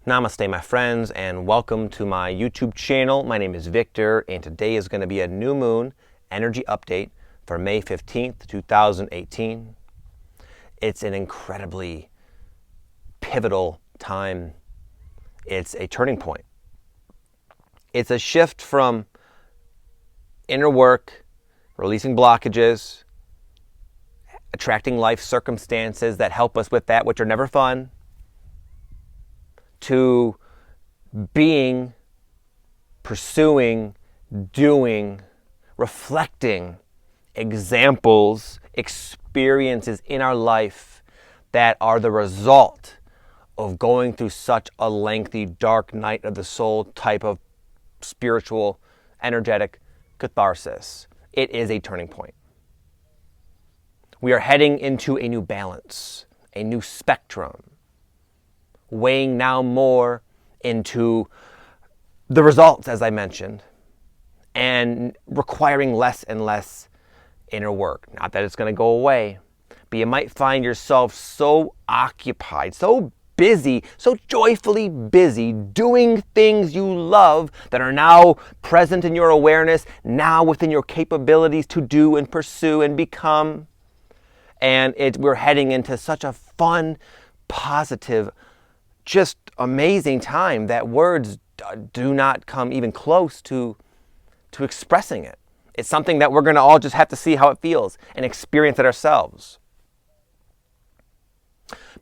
Namaste, my friends, and welcome to my YouTube channel. My name is Victor, and today is going to be a new moon energy update for May 15th, 2018. It's an incredibly pivotal time. It's a turning point. It's a shift from inner work, releasing blockages, attracting life circumstances that help us with that, which are never fun, to being, pursuing, doing, reflecting examples, experiences in our life that are the result of going through such a lengthy, dark night of the soul type of spiritual, energetic catharsis. It is a turning point. We are heading into a new balance, a new spectrum, weighing now more into the results, as I mentioned, and requiring less and less inner work. Not that it's going to go away, but you might find yourself so occupied, so busy, so joyfully busy doing things you love that are now present in your awareness, now within your capabilities to do and pursue and become. And we're heading into such a fun, positive, just amazing time that words do not come even close to expressing it. It's something that we're going to all just have to see how it feels and experience it ourselves.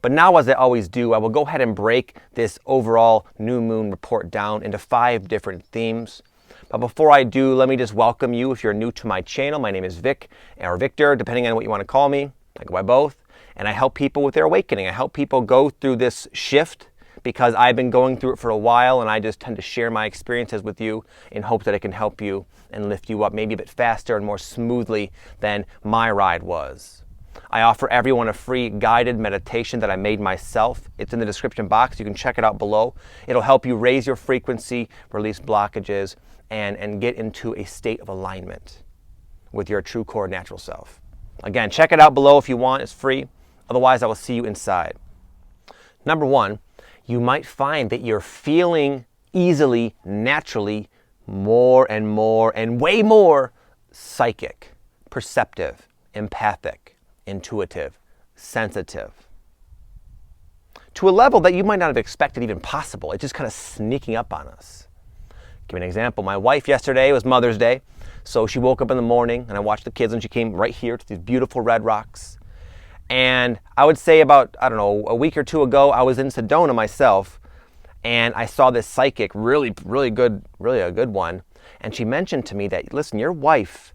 But now, as I always do, I will go ahead and break this overall new moon report down into 5 different themes. But before I do, let me just welcome you if you're new to my channel. My name is Vic, or Victor, depending on what you want to call me. I go by both. And I help people with their awakening. I help people go through this shift because I've been going through it for a while, and I just tend to share my experiences with you in hopes that it can help you and lift you up maybe a bit faster and more smoothly than my ride was. I offer everyone a free guided meditation that I made myself. It's in the description box. You can check it out below. It'll help you raise your frequency, release blockages, and get into a state of alignment with your true core natural self. Again, check it out below if you want. It's free. Otherwise, I will see you inside. Number 1, you might find that you're feeling easily, naturally, more and more and way more psychic, perceptive, empathic, intuitive, sensitive, to a level that you might not have expected even possible. It's just kind of sneaking up on us. Give me an example. My wife yesterday was Mother's Day, so she woke up in the morning and I watched the kids and she came right here to these beautiful red rocks. And I would say about, I don't know, a week or 2 ago, I was in Sedona myself, and I saw this psychic, really a good one. And she mentioned to me that, listen, your wife,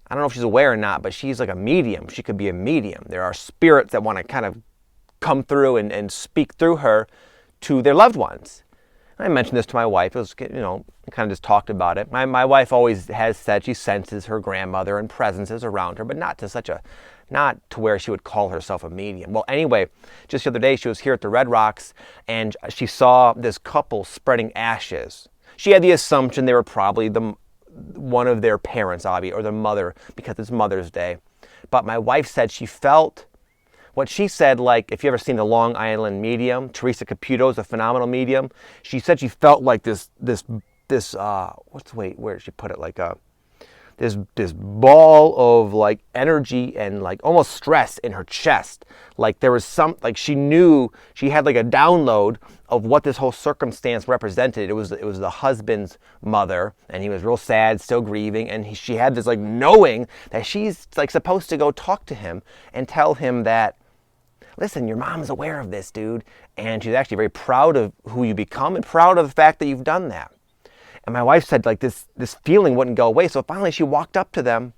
I don't know if she's aware or not, but she's like a medium. She could be a medium. There are spirits that want to kind of come through and speak through her to their loved ones. And I mentioned this to my wife. It was, kind of just talked about it. My wife always has said she senses her grandmother and presences around her, but not to where she would call herself a medium. Well, anyway, just the other day, she was here at the Red Rocks, and she saw this couple spreading ashes. She had the assumption they were probably one of their parents, Abby, or their mother, because it's Mother's Day. But my wife said she felt what she said, like, if you ever seen the Long Island Medium, Teresa Caputo is a phenomenal medium. She said she felt like where did she put it? Like this ball of like energy and like almost stress in her chest. Like there was like she knew, she had like a download of what this whole circumstance represented. It was the husband's mother, and he was real sad, still grieving, and she had this like knowing that she's like supposed to go talk to him and tell him that, listen, your mom's aware of this, dude, and she's actually very proud of who you become and proud of the fact that you've done that. And my wife said like this feeling wouldn't go away. So finally she walked up to them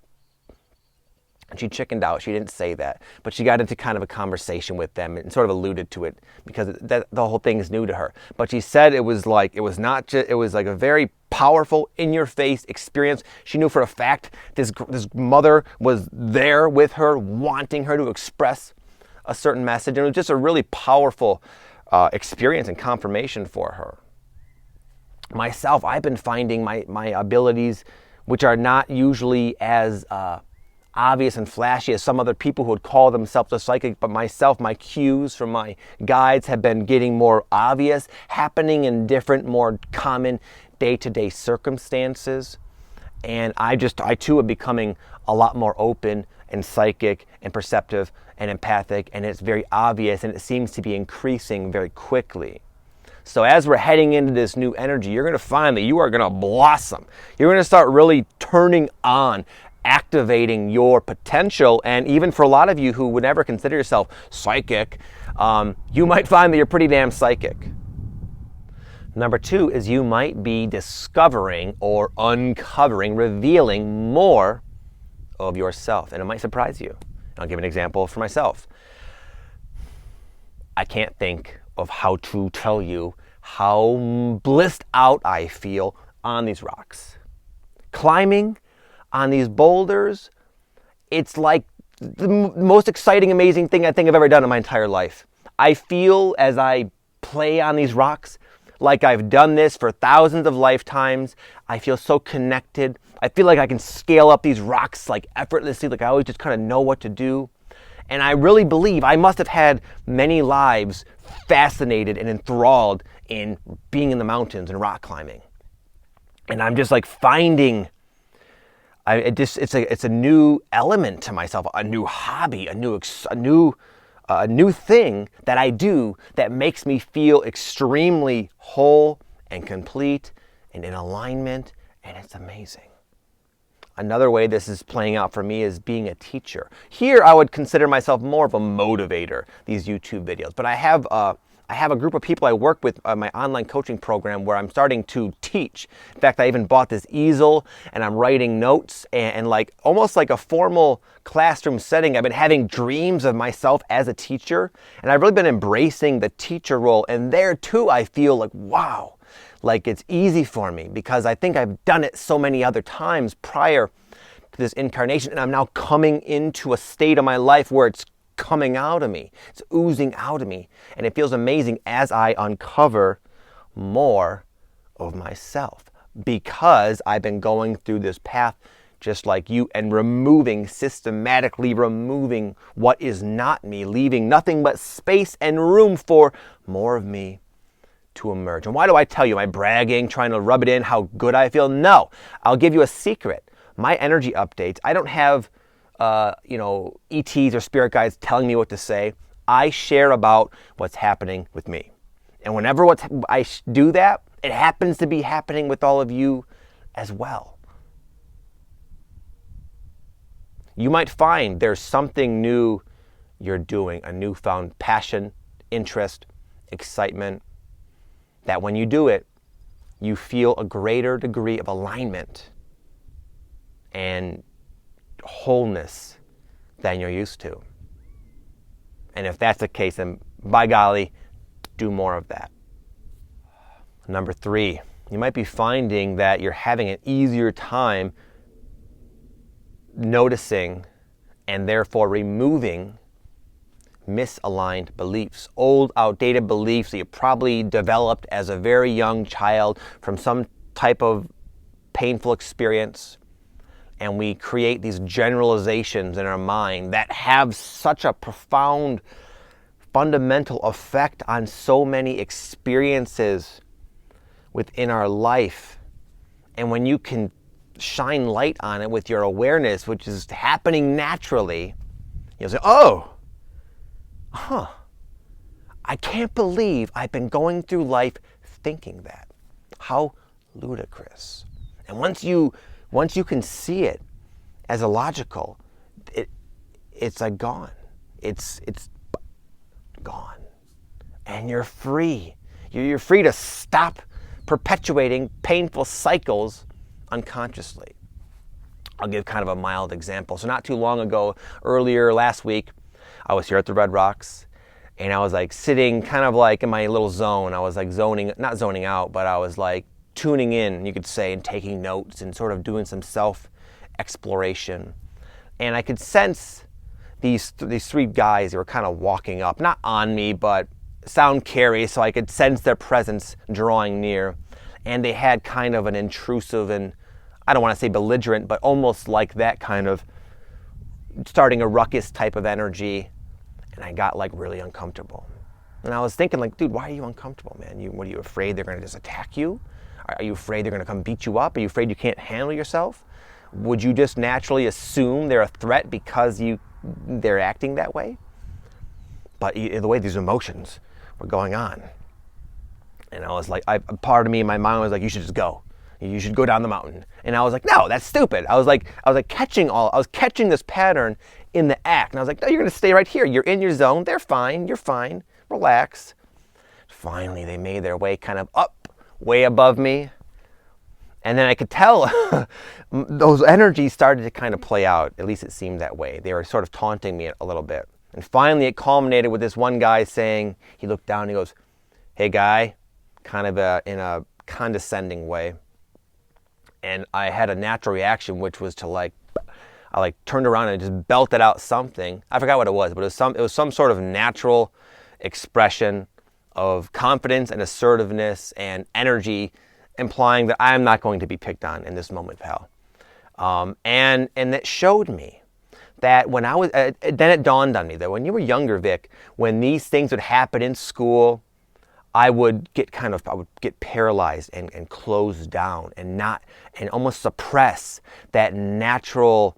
and she chickened out. She didn't say that, but she got into kind of a conversation with them and sort of alluded to it because the whole thing is new to her. But she said it was like a very powerful, in-your-face experience. She knew for a fact this mother was there with her, wanting her to express a certain message. And it was just a really powerful experience and confirmation for her. Myself, I've been finding my abilities, which are not usually as obvious and flashy as some other people who would call themselves a psychic, but myself, my cues from my guides have been getting more obvious, happening in different, more common day-to-day circumstances. And I too am becoming a lot more open and psychic and perceptive and empathic, and it's very obvious, and it seems to be increasing very quickly. So as we're heading into this new energy, you're going to find that you are going to blossom. You're going to start really turning on, activating your potential. And even for a lot of you who would never consider yourself psychic, you might find that you're pretty damn psychic. Number 2 is you might be discovering or uncovering, revealing more of yourself. And it might surprise you. I'll give an example for myself. I can't think of how to tell you how blissed out I feel on these rocks. Climbing on these boulders, it's like the most exciting, amazing thing I think I've ever done in my entire life. I feel as I play on these rocks like I've done this for thousands of lifetimes. I feel so connected. I feel like I can scale up these rocks like effortlessly, like I always just kind of know what to do. And I really believe I must have had many lives fascinated and enthralled in being in the mountains and rock climbing. And I'm just like finding, it's a new element to myself, a new hobby, a new thing that I do that makes me feel extremely whole and complete and in alignment, and it's amazing. Another way this is playing out for me is being a teacher. Here, I would consider myself more of a motivator, these YouTube videos. But I have a group of people I work with on my online coaching program where I'm starting to teach. In fact, I even bought this easel and I'm writing notes and like almost like a formal classroom setting. I've been having dreams of myself as a teacher, and I've really been embracing the teacher role. And there too, I feel like, wow. Like it's easy for me because I think I've done it so many other times prior to this incarnation, and I'm now coming into a state of my life where it's coming out of me. It's oozing out of me, and it feels amazing as I uncover more of myself because I've been going through this path just like you and systematically removing what is not me, leaving nothing but space and room for more of me to emerge. And why do I tell you? Am I bragging, trying to rub it in how good I feel? No. I'll give you a secret. My energy updates, I don't have ETs or spirit guides telling me what to say. I share about what's happening with me. And whenever I do that, it happens to be happening with all of you as well. You might find there's something new you're doing, a newfound passion, interest, excitement, that when you do it, you feel a greater degree of alignment and wholeness than you're used to. And if that's the case, then by golly, do more of that. Number 3, you might be finding that you're having an easier time noticing and therefore removing misaligned beliefs, old, outdated beliefs that you probably developed as a very young child from some type of painful experience. And we create these generalizations in our mind that have such a profound, fundamental effect on so many experiences within our life. And when you can shine light on it with your awareness, which is happening naturally, you'll say, oh, I can't believe I've been going through life thinking that. How ludicrous. And once you can see it as a logical, it's like gone. It's gone. And you're free. You're free to stop perpetuating painful cycles unconsciously. I'll give kind of a mild example. So not too long ago, earlier last week, I was here at the Red Rocks, and I was like sitting kind of like in my little zone. I was like not zoning out, but I was like tuning in, you could say, and taking notes and sort of doing some self-exploration. And I could sense these 3 guys that were kind of walking up, not on me, but sound carry, so I could sense their presence drawing near. And they had kind of an intrusive and, I don't want to say belligerent, but almost like that kind of starting a ruckus type of energy, and I got like really uncomfortable. And I was thinking like, dude, why are you uncomfortable, man? What are you afraid they're gonna just attack you? Are you afraid they're gonna come beat you up? Are you afraid you can't handle yourself? Would you just naturally assume they're a threat because they're acting that way? But the way these emotions were going on, and I was like, part of me in my mind was like, you should just go. You should go down the mountain. And I was like, no, that's stupid. I was catching this pattern in the act. And I was like, no, you're gonna stay right here. You're in your zone. They're fine. You're fine. Relax. Finally, they made their way kind of up, way above me. And then I could tell those energies started to kind of play out. At least it seemed that way. They were sort of taunting me a little bit. And finally, it culminated with this one guy saying, he looked down and he goes, hey, guy, kind of in a condescending way. And I had a natural reaction, which was to I turned around and just belted out something. I forgot what it was, but it was some sort of natural expression of confidence and assertiveness and energy, implying that I'm not going to be picked on in this moment, pal. And that showed me that when I was, then it dawned on me that when you were younger, Vic, when these things would happen in school, I would get paralyzed and close down and almost suppress that natural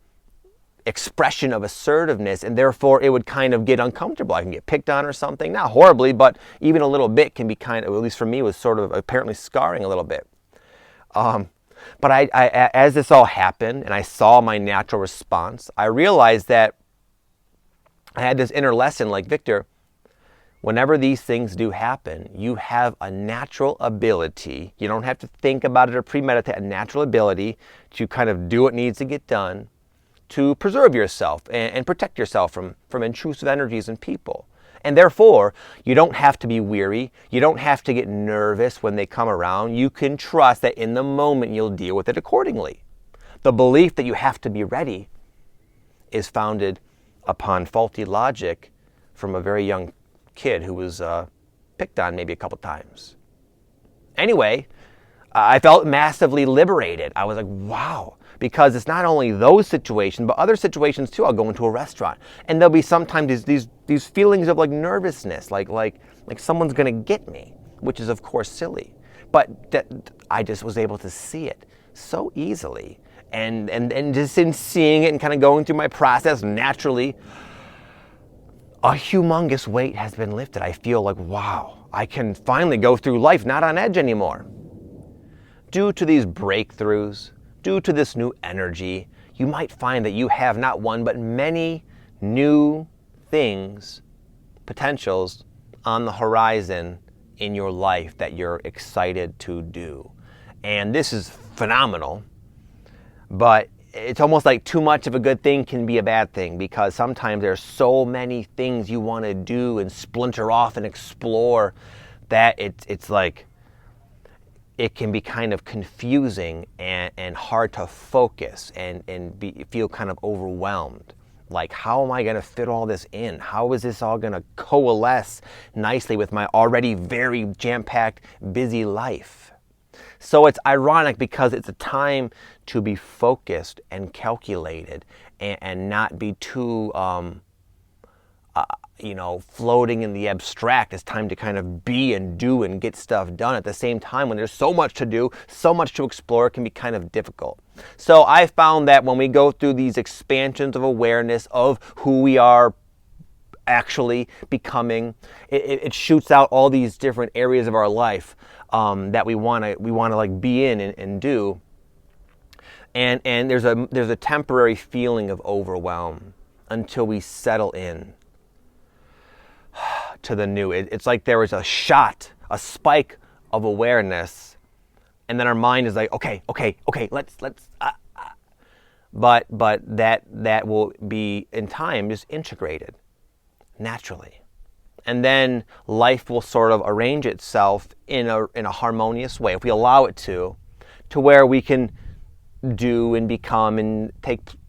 expression of assertiveness, and therefore it would kind of get uncomfortable. I can get picked on or something, not horribly, but even a little bit can be kind of, at least for me, was sort of apparently scarring a little bit. But I, as this all happened and I saw my natural response, I realized that I had this inner lesson like, Victor, whenever these things do happen, you have a natural ability. You don't have to think about it or premeditate, a natural ability to kind of do what needs to get done to preserve yourself and protect yourself from intrusive energies and people. And therefore, you don't have to be weary. You don't have to get nervous when they come around. You can trust that in the moment you'll deal with it accordingly. The belief that you have to be ready is founded upon faulty logic from a very young kid who was picked on maybe a couple times. Anyway, I felt massively liberated. I was like, wow. Because it's not only those situations, but other situations too. I'll go into a restaurant, and there'll be sometimes these feelings of like nervousness, like someone's gonna get me, which is of course silly. But that I just was able to see it so easily, and just in seeing it and kind of going through my process naturally, a humongous weight has been lifted. I feel like, wow, I can finally go through life not on edge anymore. Due to these breakthroughs, due to this new energy, you might find that you have not one, but many new things, potentials on the horizon in your life that you're excited to do. And this is phenomenal, but it's almost like too much of a good thing can be a bad thing, because sometimes there's so many things you want to do and splinter off and explore that it's like, it can be kind of confusing and hard to focus and feel kind of overwhelmed. Like, how am I going to fit all this in? How is this all going to coalesce nicely with my already very jam-packed, busy life? So it's ironic because it's a time to be focused and calculated and not be too floating in the abstract. It's time to kind of be and do and get stuff done. At the same time, when there's so much to do, so much to explore, it can be kind of difficult. So I found that when we go through these expansions of awareness of who we are actually becoming, it shoots out all these different areas of our life that we want to like be in and do. And there's a temporary feeling of overwhelm until we settle in to the new. It's like there was a spike of awareness, and then our mind is like, okay, let's. But that will be in time just integrated naturally, and then life will sort of arrange itself in a harmonious way if we allow it to where we can do and become and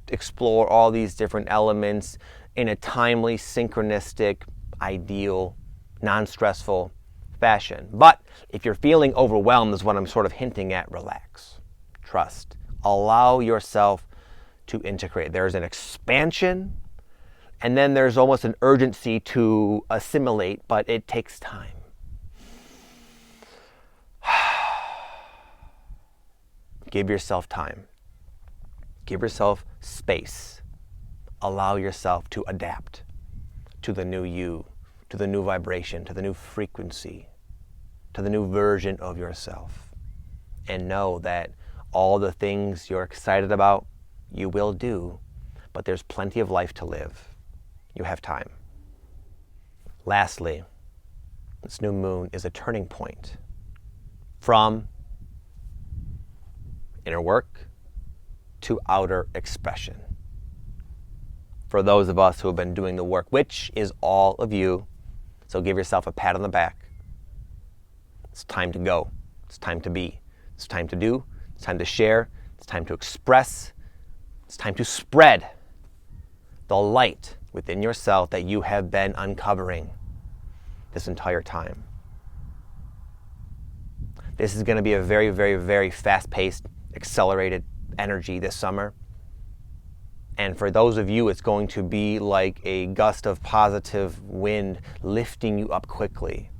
explore all these different elements in a timely, synchronistic, ideal, non-stressful fashion. But if you're feeling overwhelmed, is what I'm sort of hinting at, relax, trust, allow yourself to integrate. There's an expansion, and then there's almost an urgency to assimilate, but it takes time. Give yourself time. Give yourself space. Allow yourself to adapt to the new you, to the new vibration, to the new frequency, to the new version of yourself. And know that all the things you're excited about, you will do, but there's plenty of life to live. You have time. Lastly, this new moon is a turning point from inner work to outer expression. For those of us who have been doing the work, which is all of you, so give yourself a pat on the back. It's time to go. It's time to be. It's time to do. It's time to share. It's time to express. It's time to spread the light within yourself that you have been uncovering this entire time. This is going to be a very, very, very fast-paced, accelerated energy this summer. And for those of you, it's going to be like a gust of positive wind lifting you up quickly.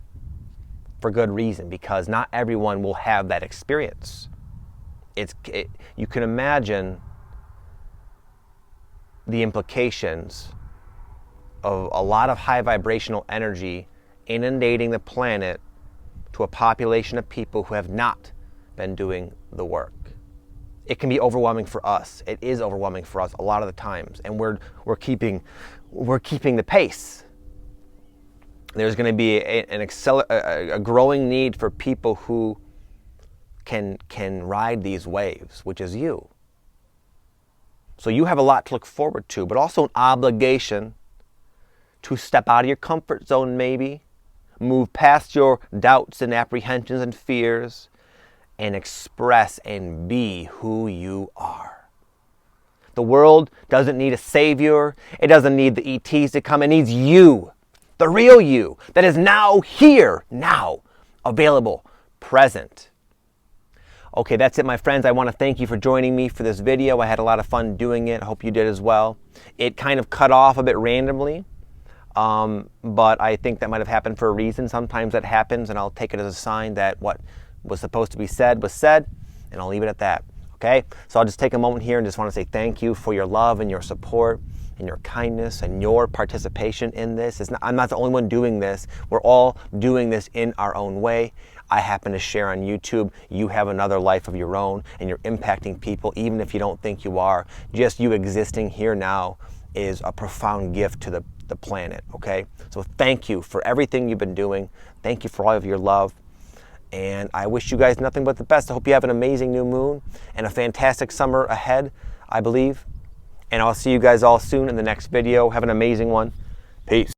For good reason, because not everyone will have that experience. You can imagine the implications of a lot of high vibrational energy inundating the planet to a population of people who have not been doing the work. It can be overwhelming for us. It is overwhelming for us a lot of the times, and we're keeping the pace. There's going to be a growing need for people who can ride these waves, which is you. So you have a lot to look forward to, but also an obligation to step out of your comfort zone, maybe, move past your doubts and apprehensions and fears, and express and be who you are. The world doesn't need a savior. It doesn't need the ETs to come. It needs you, the real you, that is now here, now, available, present. Okay, that's it, my friends. I want to thank you for joining me for this video. I had a lot of fun doing it. I hope you did as well. It kind of cut off a bit randomly, but I think that might have happened for a reason. Sometimes that happens, and I'll take it as a sign that what was supposed to be said was said, and I'll leave it at that. Okay? So I'll just take a moment here and just want to say thank you for your love and your support and your kindness and your participation in this. I'm not the only one doing this. We're all doing this in our own way. I happen to share on YouTube. You have another life of your own, and you're impacting people even if you don't think you are. Just you existing here now is a profound gift to the planet, okay? So thank you for everything you've been doing. Thank you for all of your love. And I wish you guys nothing but the best. I hope you have an amazing new moon and a fantastic summer ahead, I believe. And I'll see you guys all soon in the next video. Have an amazing one. Peace.